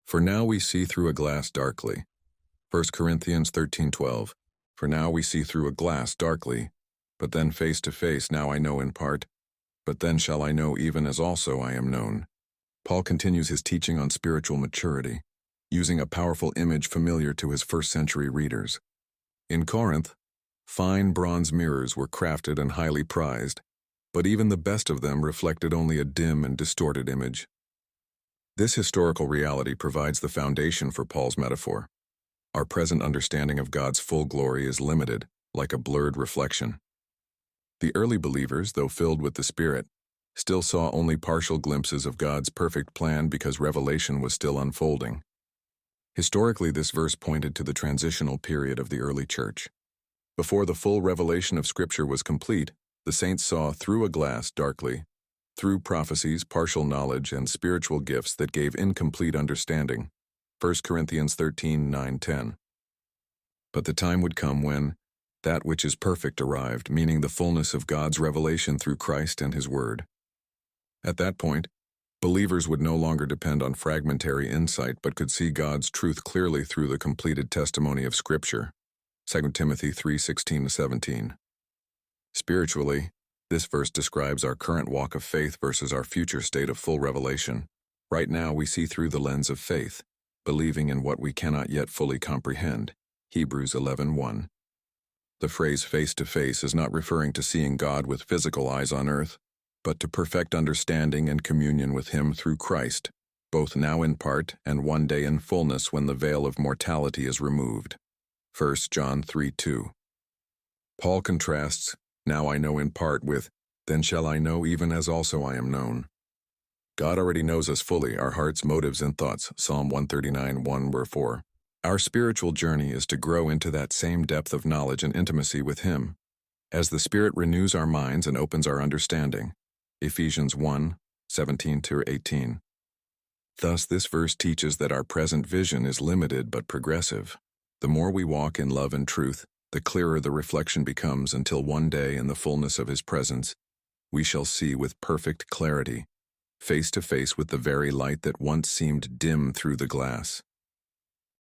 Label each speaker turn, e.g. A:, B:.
A: For now we see through a glass darkly. 1 Corinthians 13:12. For now we see through a glass darkly, but then face to face. Now I know in part, but then shall I know even as also I am known. Paul continues his teaching on spiritual maturity, using a powerful image familiar to his first-century readers. In Corinth, fine bronze mirrors were crafted and highly prized, but even the best of them reflected only a dim and distorted image. This historical reality provides the foundation for Paul's metaphor. Our present understanding of God's full glory is limited, like a blurred reflection. The early believers, though filled with the Spirit, still saw only partial glimpses of God's perfect plan because revelation was still unfolding. Historically, this verse pointed to the transitional period of the early church. Before the full revelation of Scripture was complete, the saints saw through a glass darkly, through prophecies, partial knowledge, and spiritual gifts that gave incomplete understanding. 1 Corinthians 13:9-10. But the time would come when that which is perfect arrived, meaning the fullness of God's revelation through Christ and His Word. At that point, believers would no longer depend on fragmentary insight but could see God's truth clearly through the completed testimony of Scripture. 2 Timothy 3:16-17. Spiritually, this verse describes our current walk of faith versus our future state of full revelation. Right now we see through the lens of faith, believing in what we cannot yet fully comprehend. Hebrews 11:1. The phrase face to face is not referring to seeing God with physical eyes on earth, but to perfect understanding and communion with Him through Christ, both now in part and one day in fullness when the veil of mortality is removed. 1 John 3:2. Paul contrasts, "Now I know in part" with, "Then shall I know even as also I am known." God already knows us fully, our hearts, motives, and thoughts. Psalm 139:1-4. Our spiritual journey is to grow into that same depth of knowledge and intimacy with Him, as the Spirit renews our minds and opens our understanding. Ephesians 1:17-18. Thus, this verse teaches that our present vision is limited but progressive. The more we walk in love and truth, the clearer the reflection becomes until one day in the fullness of His presence, we shall see with perfect clarity, face to face with the very light that once seemed dim through the glass.